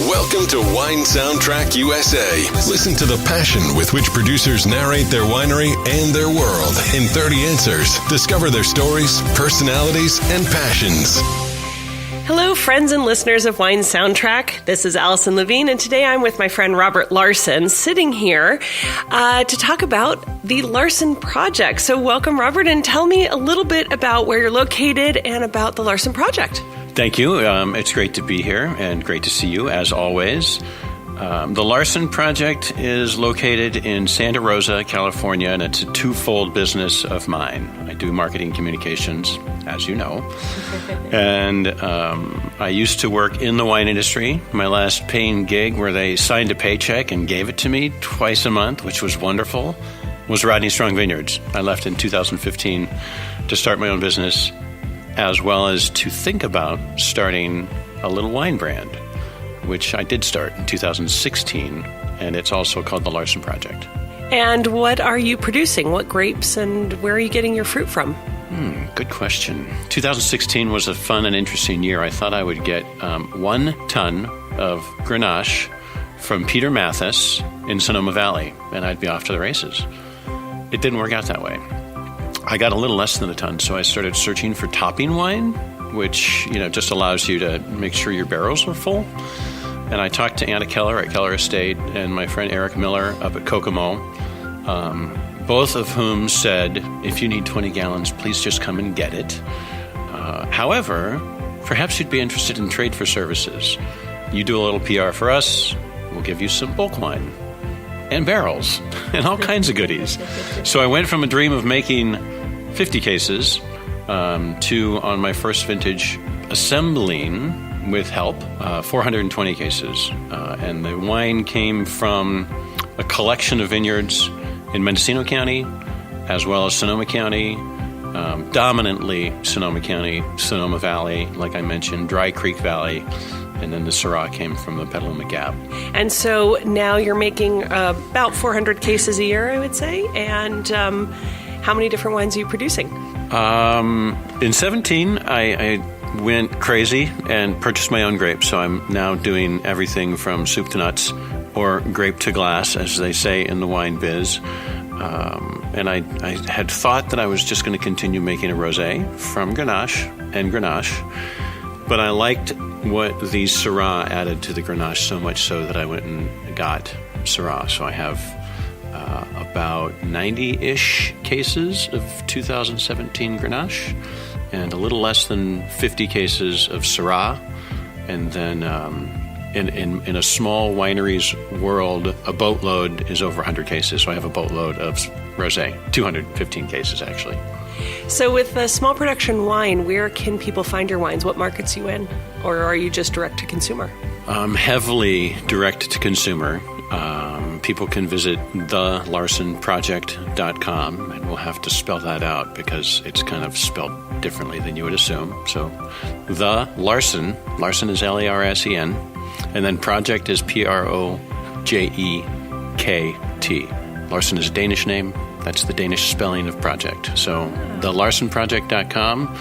Welcome to Wine Soundtrack USA. Listen to the passion with which producers narrate their winery and their world in 30 answers. Discover their stories, personalities, and passions. Hello, friends and listeners of Wine Soundtrack. This is Allison Levine, and today I'm with my friend Robert Larsen, sitting here to talk about the Larsen Project. So welcome, Robert, and tell me a little bit about where you're located and about the Larsen Project. Thank you. It's great to be here and great to see you, as always. The Larsen Project is located in Santa Rosa, California, and it's a twofold business of mine. I do marketing communications, as you know, and I used to work in the wine industry. My last paying gig, where they signed a paycheck and gave it to me twice a month, which was wonderful, was Rodney Strong Vineyards. I left in 2015 to start my own business, as well as to think about starting a little wine brand, which I did start in 2016, and it's also called the Larsen Project. And what are you producing? What grapes and where are you getting your fruit from? Good question. 2016 was a fun and interesting year. I thought I would get 1 ton of Grenache from Peter Mathis in Sonoma Valley, and I'd be off to the races. It didn't work out that way. I got a little less than a ton, so I started searching for topping wine, which, just allows you to make sure your barrels are full. And I talked to Anna Keller at Keller Estate and my friend Eric Miller up at Kokomo, both of whom said, if you need 20 gallons, please just come and get it. However, perhaps you'd be interested in trade for services. You do a little PR for us, we'll give you some bulk wine and barrels and all kinds of goodies. So I went from a dream of making 50 cases to, on my first vintage, assembling, with help, 420 cases. And the wine came from a collection of vineyards in Mendocino County, as well as Sonoma County, dominantly Sonoma County, Sonoma Valley, like I mentioned, Dry Creek Valley, and then the Syrah came from the Petaluma Gap. And so now you're making about 400 cases a year, I would say. And how many different wines are you producing? In 17, I went crazy and purchased my own grapes. So I'm now doing everything from soup to nuts, or grape to glass, as they say in the wine biz. And I had thought that I was just going to continue making a rosé from Grenache and Grenache. But I liked what the Syrah added to the Grenache so much so that I went and got Syrah. So I have about 90-ish cases of 2017 Grenache and a little less than 50 cases of Syrah. And then in a small winery's world, a boatload is over 100 cases. So I have a boatload of rosé, 215 cases actually. So with the small production wine, where can people find your wines? What markets you in? Or are you just direct to consumer? Heavily direct to consumer. People can visit thelarsenproject.com, and we'll have to spell that out because it's kind of spelled differently than you would assume. So the Larsen is Larsen, and then project is Projekt. Larsen is a Danish name. That's the Danish spelling of project. So thelarsenproject.com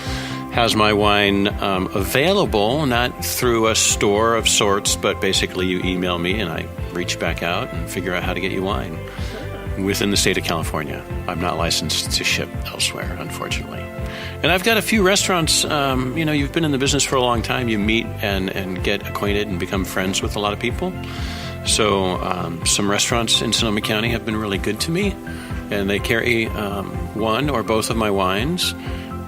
has my wine available, not through a store of sorts, but basically you email me and I reach back out and figure out how to get you wine within the state of California. I'm not licensed to ship elsewhere, unfortunately. And I've got a few restaurants. You've been in the business for a long time. You meet and get acquainted and become friends with a lot of people. So some restaurants in Sonoma County have been really good to me, and they carry one or both of my wines.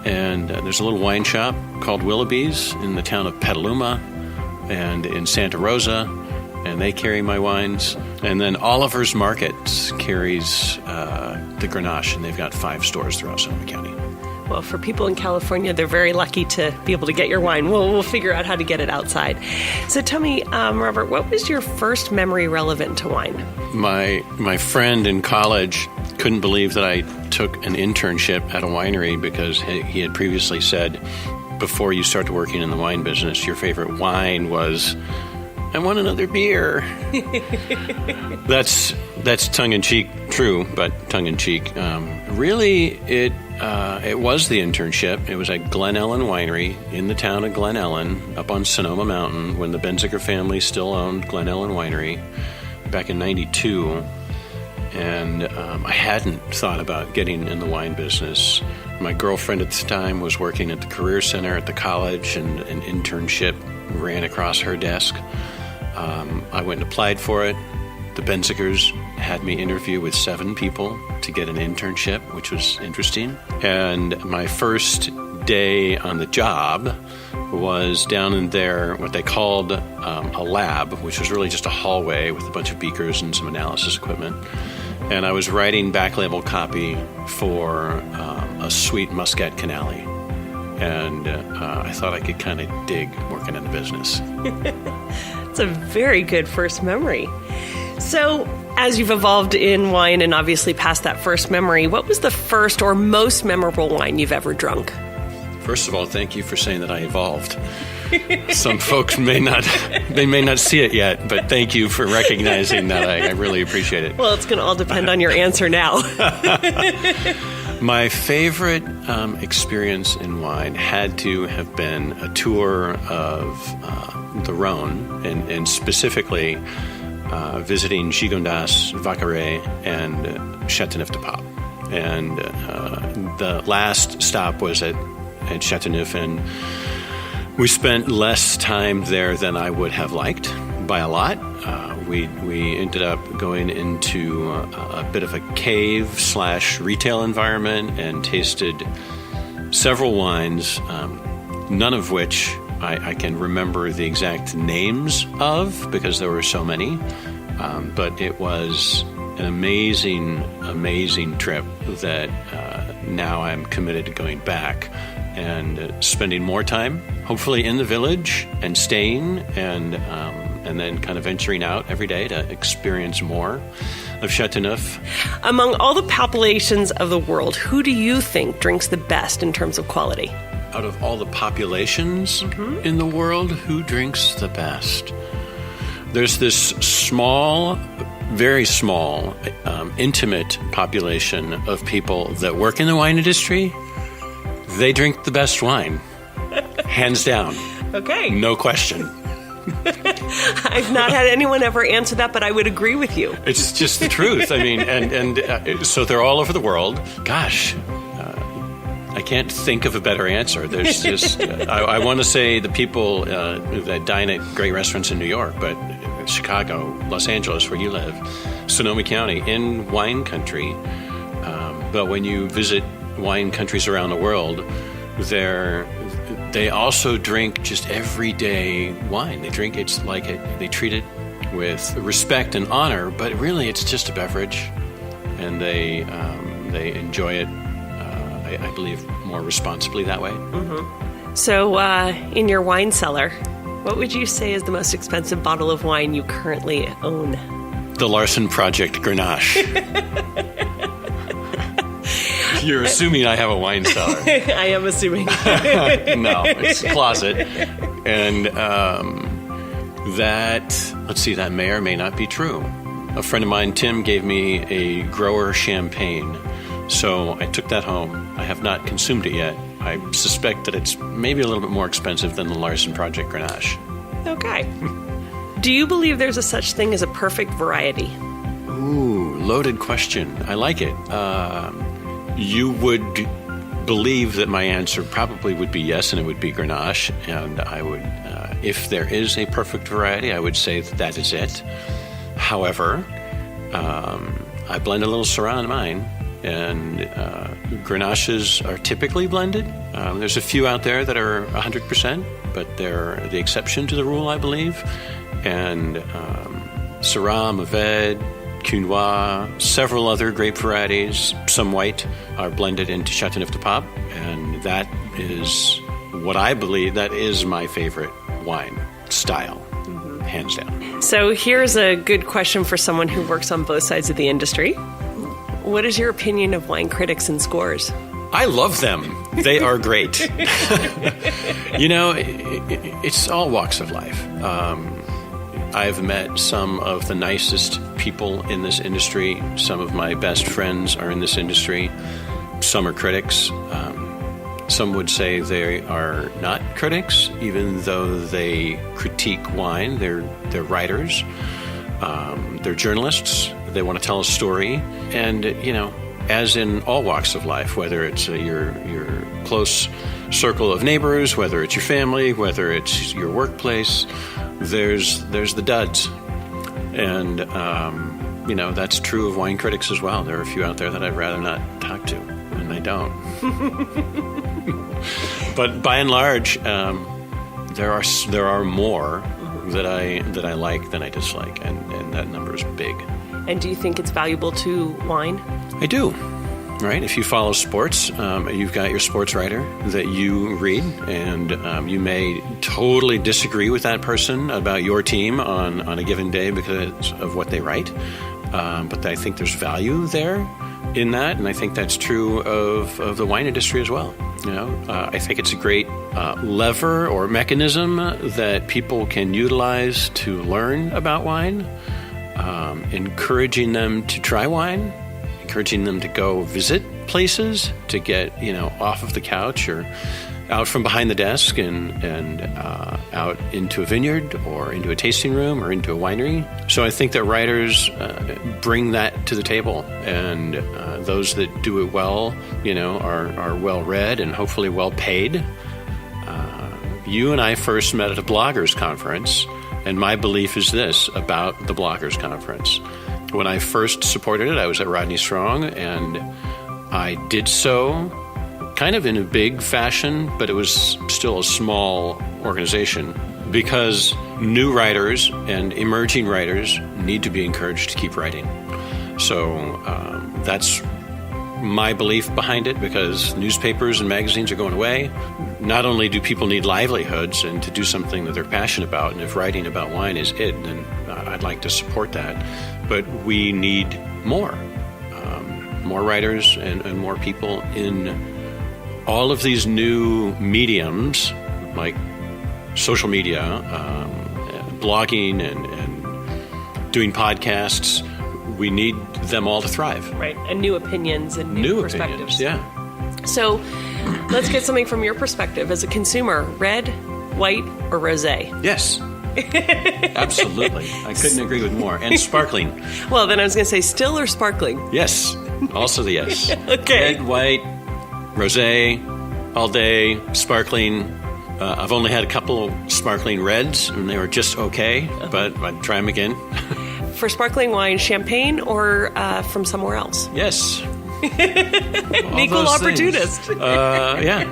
And there's a little wine shop called Willoughby's in the town of Petaluma and in Santa Rosa, and they carry my wines. And then Oliver's Markets carries the Grenache, and they've got 5 stores throughout Sonoma County. Well, for people in California, they're very lucky to be able to get your wine. We'll figure out how to get it outside. So tell me, Robert, what was your first memory relevant to wine? My friend in college couldn't believe that I took an internship at a winery because he had previously said, before you start working in the wine business, your favorite wine was I want another beer. That's tongue-in-cheek true, but tongue-in-cheek. Really, it was the internship. It was at Glen Ellen Winery in the town of Glen Ellen up on Sonoma Mountain when the Benziger family still owned Glen Ellen Winery back in 92. And I hadn't thought about getting in the wine business. My girlfriend at the time was working at the Career Center at the college, and an internship ran across her desk. I went and applied for it. The Benzigers had me interview with 7 people to get an internship, which was interesting. And my first day on the job was down in their, what they called a lab, which was really just a hallway with a bunch of beakers and some analysis equipment. And I was writing back label copy for a sweet Muscat Canali. And I thought I could kind of dig working in the business. It's a very good first memory. So, as you've evolved in wine and obviously past that first memory, what was the first or most memorable wine you've ever drunk? First of all, thank you for saying that I evolved. Some folks may not see it yet, but thank you for recognizing that. I really appreciate it. Well, it's going to all depend on your answer now. My favorite experience in wine had to have been a tour of the Rhone, and specifically visiting Gigondas, Vaccaret, and Châteauneuf-du-Pape. And the last stop was at Châteauneuf, and we spent less time there than I would have liked, by a lot. We ended up going into a bit of a cave/retail environment and tasted several wines, none of which I can remember the exact names of because there were so many. But it was an amazing trip that now I'm committed to going back and spending more time, hopefully in the village and staying and then kind of venturing out every day to experience more of Châteauneuf. Among all the populations of the world, who do you think drinks the best in terms of quality? Out of all the populations in the world, who drinks the best? There's this small, very small, intimate population of people that work in the wine industry. They drink the best wine, hands down. Okay. No question. I've not had anyone ever answer that, but I would agree with you. It's just the truth. I mean, and so they're all over the world. Gosh, I can't think of a better answer. There's just, I want to say the people that dine at great restaurants in New York, but Chicago, Los Angeles, where you live, Sonoma County, in wine country. But when you visit wine countries around the world, they also drink just everyday wine. They drink they treat it with respect and honor, but really it's just a beverage, and they enjoy it. I believe more responsibly that way. Mm-hmm. So, in your wine cellar, what would you say is the most expensive bottle of wine you currently own? The Larsen Projekt Grenache. You're assuming I have a wine cellar. I am assuming. No, it's a closet. And that may or may not be true. A friend of mine, Tim, gave me a grower champagne. So I took that home. I have not consumed it yet. I suspect that it's maybe a little bit more expensive than the Larsen Projekt Grenache. Okay. Do you believe there's a such thing as a perfect variety? Ooh, loaded question. I like it. You would believe that my answer probably would be yes, and it would be Grenache. And I would, if there is a perfect variety, I would say that is it. However, I blend a little Syrah in mine. And Grenaches are typically blended. There's a few out there that are 100%, but they're the exception to the rule, I believe. And Syrah, Mourvèdre, Cunois, several other grape varieties, some white, are blended into Châteauneuf-du-Pape. And that is what I believe, that is my favorite wine style, hands down. So here's a good question for someone who works on both sides of the industry. What is your opinion of wine critics and scores? I love them. They are great. You know, it's all walks of life. I've met some of the nicest people in this industry. Some of my best friends are in this industry. Some are critics. Some would say they are not critics, even though they critique wine. They're writers. They're journalists. They want to tell a story. And, as in all walks of life, whether it's your close circle of neighbors, whether it's your family, whether it's your workplace, there's the duds. And, that's true of wine critics as well. There are a few out there that I'd rather not talk to, and I don't. But by and large, there are more that I like than I dislike, and that number is big. And do you think it's valuable to wine? I do. Right? If you follow sports, you've got your sports writer that you read, and you may totally disagree with that person about your team on a given day because of what they write. But I think there's value there in that, and I think that's true of the wine industry as well. I think it's a great lever or mechanism that people can utilize to learn about wine, encouraging them to try wine, encouraging them to go visit places, to get off of the couch or out from behind the desk and out into a vineyard or into a tasting room or into a winery. So I think that writers bring that to the table, and those that do it well, are well read and hopefully well paid. You and I first met at a bloggers conference, and my belief is this about the bloggers conference. When I first supported it, I was at Rodney Strong, and I did so kind of in a big fashion, but it was still a small organization because new writers and emerging writers need to be encouraged to keep writing. So that's my belief behind it, because newspapers and magazines are going away. Not only do people need livelihoods and to do something that they're passionate about, and if writing about wine is it, then I'd like to support that. But we need more writers and more people in all of these new mediums like social media, blogging and doing podcasts. We need them all to thrive. Right, and new opinions and new perspectives. Opinions, yeah. So let's get something from your perspective as a consumer. Red, white, or rosé? Yes. Absolutely. I couldn't agree with more. And sparkling. Well, then I was going to say still or sparkling? Yes. Also the yes. Okay. Red, white, rosé, all day, sparkling. I've only had a couple sparkling reds, and they were just okay, but I'd try them again. For sparkling wine, champagne or from somewhere else? Yes. An equal opportunist. Yeah.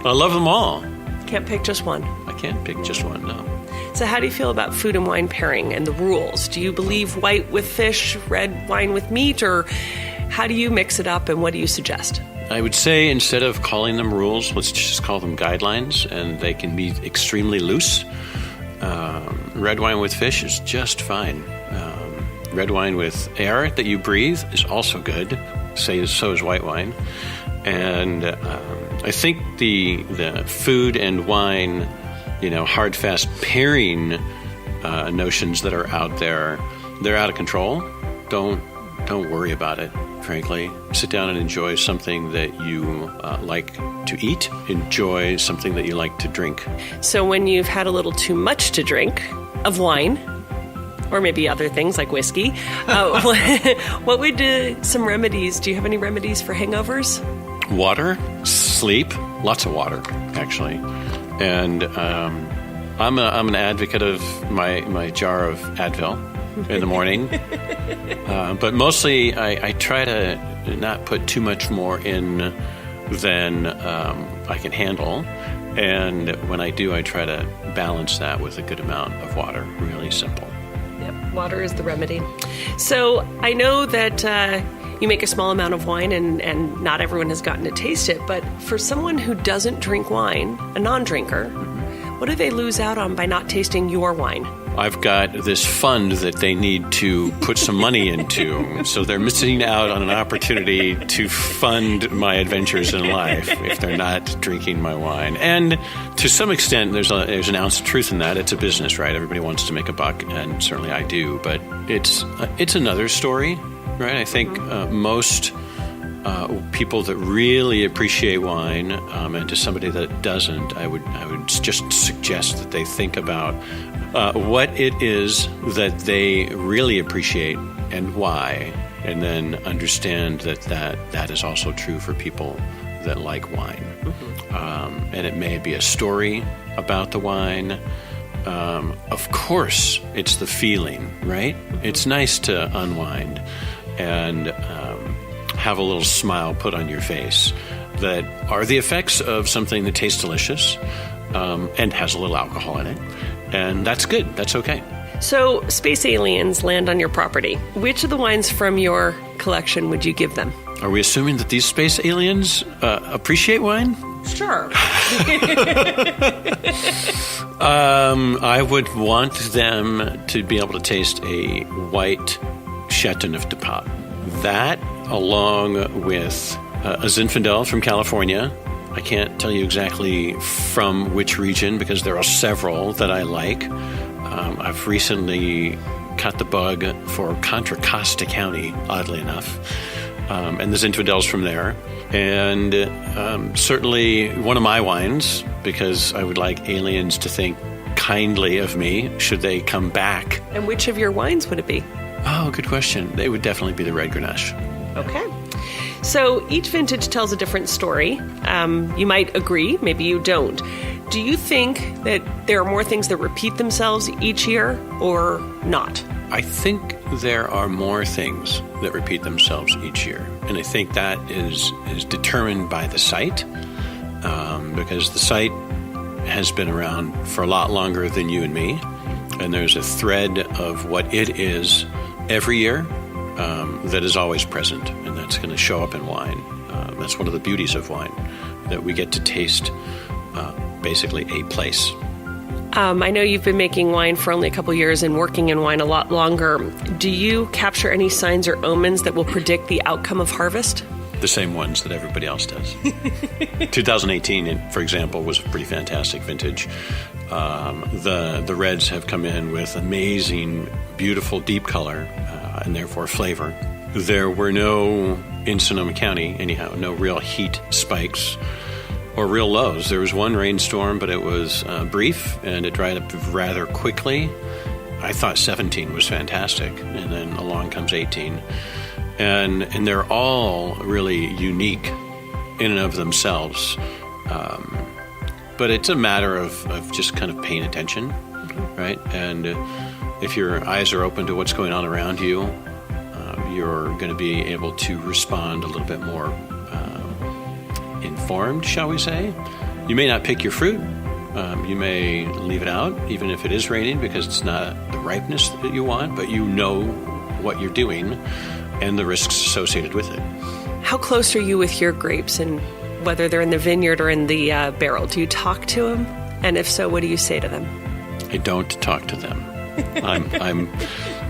I love them all. Can't pick just one. I can't pick just one, no. So how do you feel about food and wine pairing and the rules? Do you believe white with fish, red wine with meat, or how do you mix it up, and what do you suggest? I would say instead of calling them rules, let's just call them guidelines, and they can be extremely loose. Red wine with fish is just fine. Red wine with air that you breathe is also good. So is white wine. And I think the food and wine, hard, fast pairing notions that are out there, they're out of control. Don't worry about it, frankly. Sit down and enjoy something that you like to eat. Enjoy something that you like to drink. So when you've had a little too much to drink of wine, or maybe other things like whiskey, what would some remedies? Do you have any remedies for hangovers? Water, sleep, lots of water, actually. And I'm an advocate of my jar of Advil in the morning. But mostly I try to not put too much more in than I can handle. And when I do, I try to balance that with a good amount of water. Really simple. Yep, water is the remedy. So I know that you make a small amount of wine and not everyone has gotten to taste it, but for someone who doesn't drink wine, a non-drinker, what do they lose out on by not tasting your wine? I've got this fund that they need to put some money into, so they're missing out on an opportunity to fund my adventures in life if they're not drinking my wine. And to some extent, there's an ounce of truth in that. It's a business, right? Everybody wants to make a buck, and certainly I do. But it's another story, right? I think most people that really appreciate wine, and to somebody that doesn't, I would just suggest that they think about what it is that they really appreciate and why, and then understand that is also true for people that like wine. Mm-hmm. And it may be a story about the wine. Of course, it's the feeling, right? It's nice to unwind and have a little smile put on your face that are the effects of something that tastes delicious and has a little alcohol in it. And that's good. That's okay. So, space aliens land on your property. Which of the wines from your collection would you give them? Are we assuming that these space aliens appreciate wine? Sure. I would want them to be able to taste a white Chateauneuf de Pape. That, along with a Zinfandel from California. I can't tell you exactly from which region because there are several that I like. I've recently cut the bug for Contra Costa County, oddly enough, and the Zinfandel's from there. And certainly one of my wines, because I would like aliens to think kindly of me should they come back. And which of your wines would it be? Oh, good question. They would definitely be the red Grenache. Okay. So each vintage tells a different story. You might agree, maybe you don't. Do you think that there are more things that repeat themselves each year or not? I think there are more things that repeat themselves each year. And I think that is determined by the site, because the site has been around for a lot longer than you and me. And there's a thread of what it is every year that is always present, and that's going to show up in wine. That's one of the beauties of wine, that we get to taste basically a place. I know you've been making wine for only a couple years and working in wine a lot longer. Do you capture any signs or omens that will predict the outcome of harvest? The same ones that everybody else does. 2018, for example, was a pretty fantastic vintage. The reds have come in with amazing, beautiful, deep color, and therefore flavor. There were in Sonoma County, anyhow, no real heat spikes or real lows. There was one rainstorm, but it was brief, and it dried up rather quickly. I thought 17 was fantastic, and then along comes 18. And they're all really unique in and of themselves. But it's a matter of just kind of paying attention, right? And if your eyes are open to what's going on around you, you're going to be able to respond a little bit more informed, shall we say. You may not pick your fruit. You may leave it out, even if it is raining, because it's not the ripeness that you want, but you know what you're doing and the risks associated with it. How close are you with your grapes, and whether they're in the vineyard or in the barrel? Do you talk to them? And if so, what do you say to them? I don't talk to them.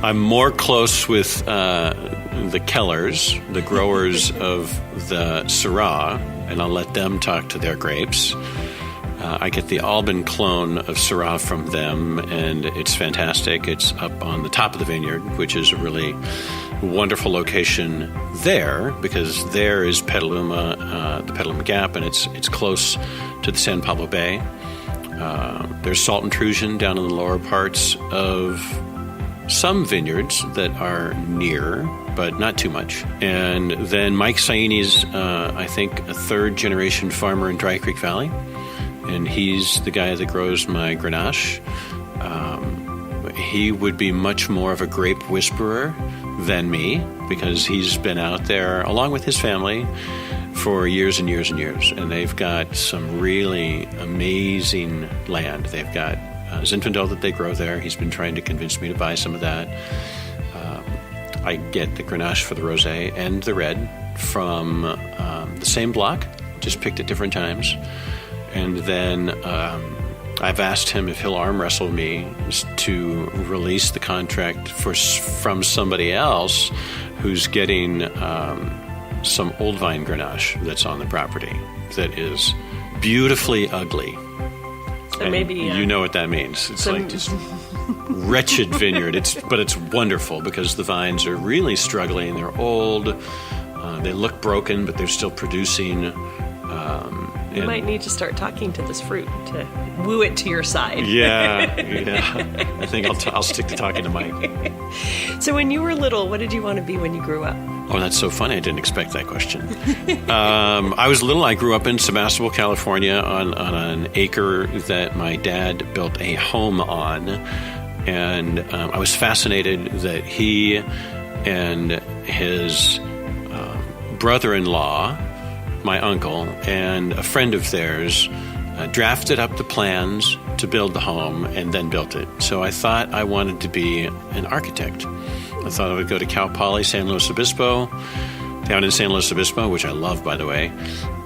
I'm more close with the Kellers, the growers of the Syrah, and I'll let them talk to their grapes. I get the Alban clone of Syrah from them, and it's fantastic. It's up on the top of the vineyard, which is a really wonderful location there, because there is Petaluma, the Petaluma Gap, and it's close to the San Pablo Bay. There's salt intrusion down in the lower parts of some vineyards that are near, but not too much. And then Mike Saini's, I think, a third-generation farmer in Dry Creek Valley, and he's the guy that grows my Grenache. He would be much more of a grape whisperer than me, because he's been out there, along with his family, for years and years and years. And they've got some really amazing land. They've got Zinfandel that they grow there. He's been trying to convince me to buy some of that. I get the Grenache for the rosé and the red from the same block, just picked at different times. And then I've asked him if he'll arm wrestle me to release the contract from somebody else who's getting some old vine Grenache that's on the property that is beautifully ugly. So maybe you know what that means. It's like just wretched vineyard. But it's wonderful because the vines are really struggling. They're old. They look broken, but they're still producing. You might need to start talking to this fruit to woo it to your side. Yeah. I think I'll stick to talking to Mike. So when you were little, what did you want to be when you grew up? Oh, that's so funny. I didn't expect that question. I was little. I grew up in Sebastopol, California, on an acre that my dad built a home on. And I was fascinated that he and his brother-in-law, my uncle, and a friend of theirs drafted up the plans to build the home and then built it. So I thought I wanted to be an architect. I thought I would go to Cal Poly San Luis Obispo, down in San Luis Obispo, which I love, by the way,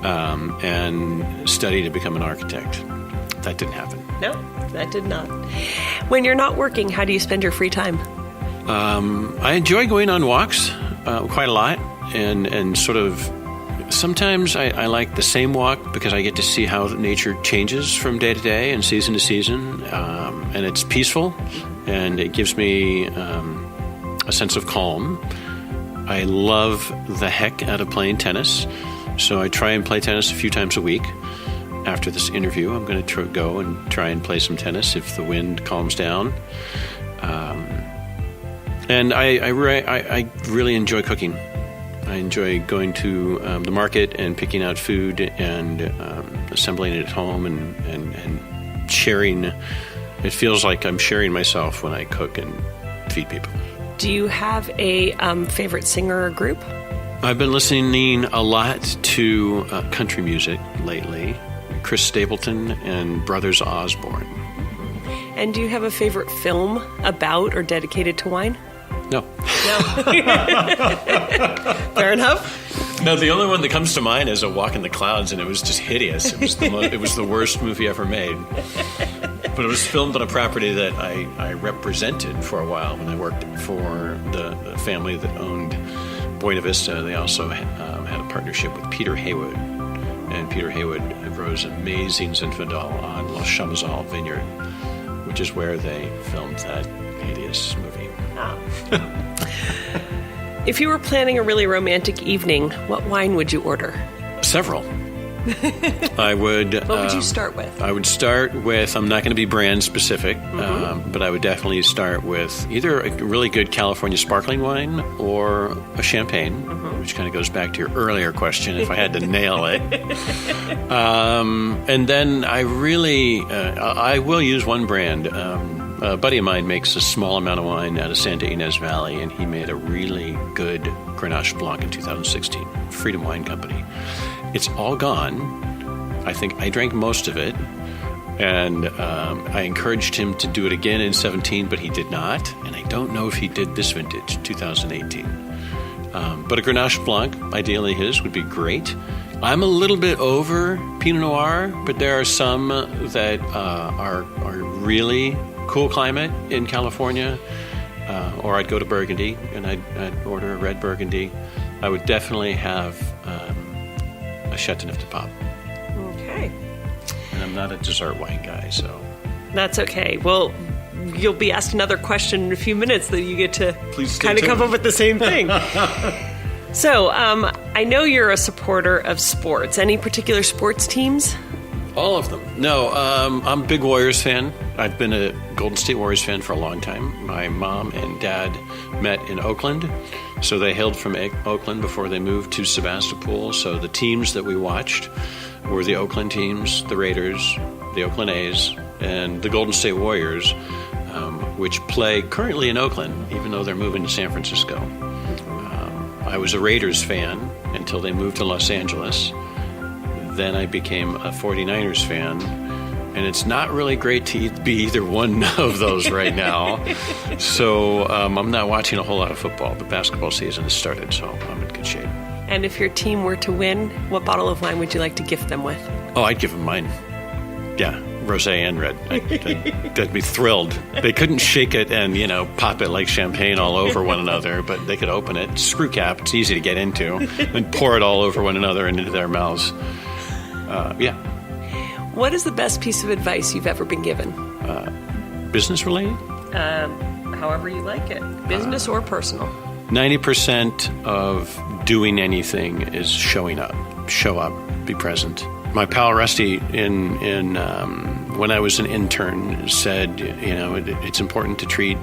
and study to become an architect. That didn't happen. No, that did not. When you're not working, how do you spend your free time? I enjoy going on walks quite a lot, and sort of sometimes I like the same walk because I get to see how nature changes from day to day and season to season, and it's peaceful, and it gives me a sense of calm. I love the heck out of playing tennis, so I try and play tennis a few times a week. After this interview, I'm going to go and try and play some tennis if the wind calms down. And I really enjoy cooking. I enjoy going to the market and picking out food and assembling it at home and sharing. It feels like I'm sharing myself when I cook and feed people. Do you have a favorite singer or group? I've been listening a lot to country music lately. Chris Stapleton and Brothers Osborne. And do you have a favorite film about or dedicated to wine? No. Fair enough. No, the only one that comes to mind is A Walk in the Clouds, and it was just hideous. It was the worst movie ever made. But it was filmed on a property that I represented for a while when I worked for the family that owned Buena Vista. They also had a partnership with Peter Haywood. And Peter Haywood grows amazing Zinfandel on La Chamazal Vineyard, which is where they filmed that hideous movie. Oh. If you were planning a really romantic evening, what wine would you order? Several. I would... What would you start with? I would start with, I'm not going to be brand specific, but I would definitely start with either a really good California sparkling wine or a champagne, which kind of goes back to your earlier question, if I had to nail it. And then I will use one brand. A buddy of mine makes a small amount of wine out of Santa Ynez Valley, and he made a really good Grenache Blanc in 2016, Freedom Wine Company. It's all gone. I think I drank most of it, and I encouraged him to do it again in 2017, but he did not, and I don't know if he did this vintage, 2018. But a Grenache Blanc, ideally his, would be great. I'm a little bit over Pinot Noir, but there are some that are really cool climate in California, or I'd go to Burgundy, and I'd order a red Burgundy. I would definitely have a Chateauneuf de Pape. Okay. And I'm not a dessert wine guy, so... That's okay. Well, you'll be asked another question in a few minutes that you get to Please kind of come up with the same thing. So, I know you're a supporter of sports. Any particular sports teams? All of them. No, I'm a big Warriors fan. I've been a Golden State Warriors fan for a long time. My mom and dad met in Oakland, so they hailed from Oakland before they moved to Sebastopol. So the teams that we watched were the Oakland teams, the Raiders, the Oakland A's, and the Golden State Warriors, which play currently in Oakland, even though they're moving to San Francisco. I was a Raiders fan until they moved to Los Angeles. Then I became a 49ers fan, and it's not really great to be either one of those right now. So I'm not watching a whole lot of football. The basketball season has started, so I'm in good shape. And if your team were to win, what bottle of wine would you like to gift them with? Oh, I'd give them mine. Yeah, rosé and red. I'd be thrilled. They couldn't shake it and, pop it like champagne all over one another, but they could open it, screw cap, it's easy to get into, and pour it all over one another and into their mouths. Yeah. What is the best piece of advice you've ever been given? Business related? However you like it. Business or personal. 90% of doing anything is showing up. Show up, be present. My pal Rusty, when I was an intern, said, it's important to treat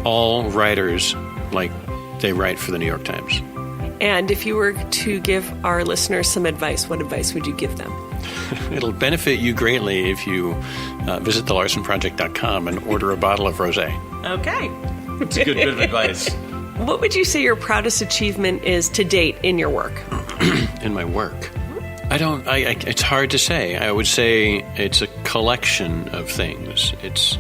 all writers like they write for the New York Times. And if you were to give our listeners some advice, what advice would you give them? It'll benefit you greatly if you visit thelarsenproject.com and order a bottle of rosé. Okay. It's a good bit of advice. What would you say your proudest achievement is to date in your work? In my work? It's hard to say. I would say it's a collection of things. It's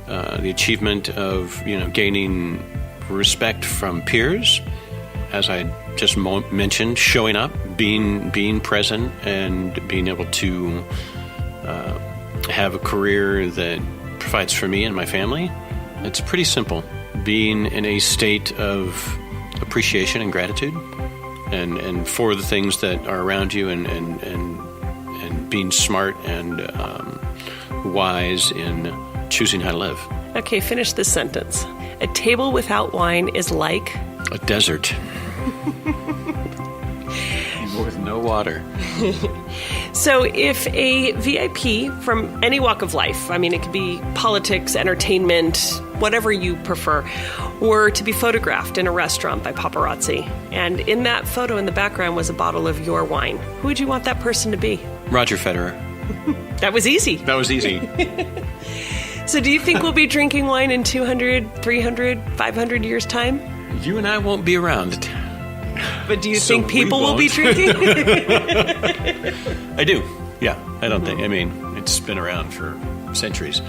the achievement of, gaining respect from peers, as I just mentioned, showing up, being present, and being able to have a career that provides for me and my family. It's pretty simple. Being in a state of appreciation and gratitude, and for the things that are around you, and being smart and wise in choosing how to live. Okay, finish this sentence. A table without wine is like a desert. With no water. So if a VIP from any walk of life, it could be politics, entertainment, whatever you prefer, were to be photographed in a restaurant by paparazzi, and in that photo in the background was a bottle of your wine, who would you want that person to be? Roger Federer. That was easy. That was easy. So do you think we'll be drinking wine in 200, 300, 500 years' time? You and I won't be around. But do you think people will be drinking? I do. Yeah. I don't think. It's been around for centuries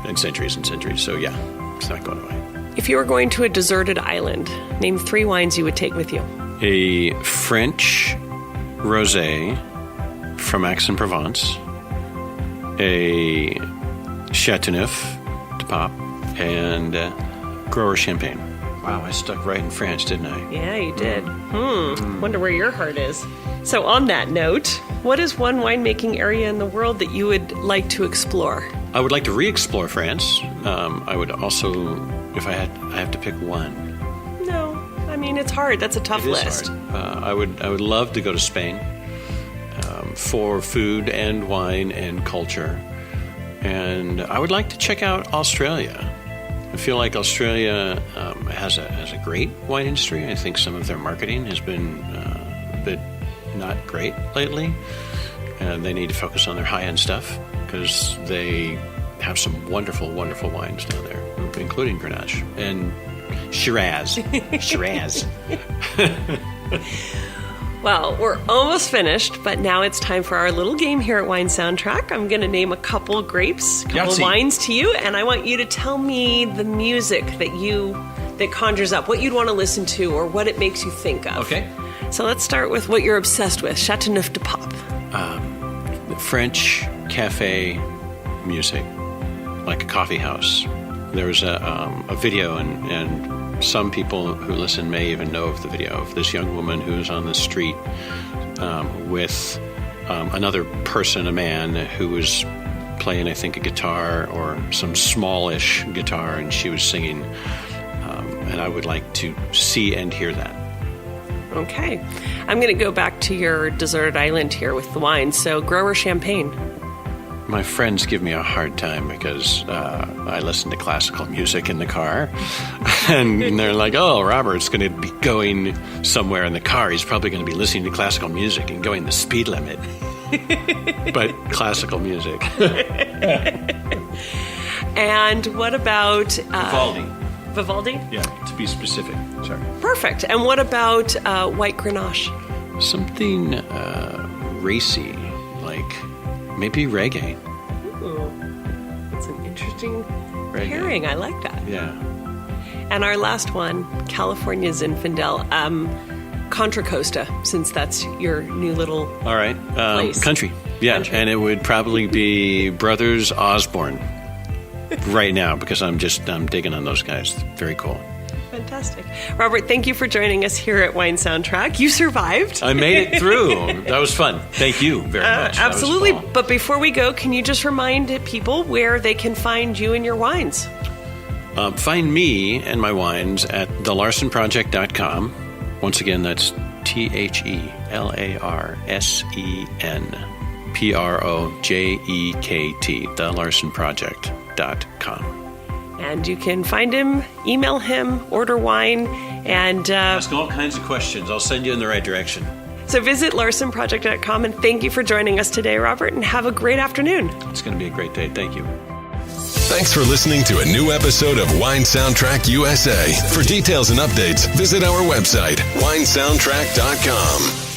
and centuries and centuries. So, yeah, it's not going away. If you were going to a deserted island, name 3 wines you would take with you. A French rosé from Aix-en-Provence, a Chateauneuf de Pape, and grower champagne. Wow, I stuck right in France, didn't I? Yeah, you did. Wonder where your heart is. So on that note, what is one winemaking area in the world that you would like to explore? I would like to re-explore France. I would also, if I have to pick one. No, it's hard. That's a tough list. Hard. I would love to go to Spain for food and wine and culture. And I would like to check out Australia. I feel like Australia has a great wine industry. I think some of their marketing has been a bit not great lately. And they need to focus on their high-end stuff because they have some wonderful, wonderful wines down there, including Grenache and Shiraz. Shiraz. Well, we're almost finished, but now it's time for our little game here at Wine Soundtrack. I'm going to name a couple grapes, a couple wines to you, and I want you to tell me the music that conjures up, what you'd want to listen to, or what it makes you think of. Okay. So let's start with what you're obsessed with, Chateauneuf de Pape. French cafe music, like a coffee house. There was a video, and some people who listen may even know of the video of this young woman who was on the street with another person, a man, who was playing, I think, a guitar or some smallish guitar, and she was singing. And I would like to see and hear that. Okay. I'm going to go back to your deserted island here with the wine. So, grower champagne. My friends give me a hard time because I listen to classical music in the car. And they're like, oh, Robert's going to be going somewhere in the car. He's probably going to be listening to classical music and going the speed limit. But classical music. And what about... Vivaldi. Vivaldi? Yeah, to be specific. Sorry. Perfect. And what about white Grenache? Something racy, like maybe reggae. Ooh, that's an interesting pairing. I like that. Yeah. And our last one, California Zinfandel, Contra Costa, since that's your new little all right. place. Country. Yeah, country. and it would probably be Brothers Osborne right now because I'm digging on those guys. Very cool. Fantastic. Robert, thank you for joining us here at Wine Soundtrack. You survived. I made it through. That was fun. Thank you very much. That was Absolutely. fun. But before we go, can you just remind people where they can find you and your wines? Find me and my wines at thelarsenproject.com. Once again, that's TheLarsenProjekt, thelarsenproject.com. And you can find him, email him, order wine, and Ask all kinds of questions. I'll send you in the right direction. so visit larsenproject.com. And thank you for joining us today, Robert, and have a great afternoon. It's going to be a great day. Thank you. Thanks for listening to a new episode of Wine Soundtrack USA. For details and updates, visit our website, winesoundtrack.com.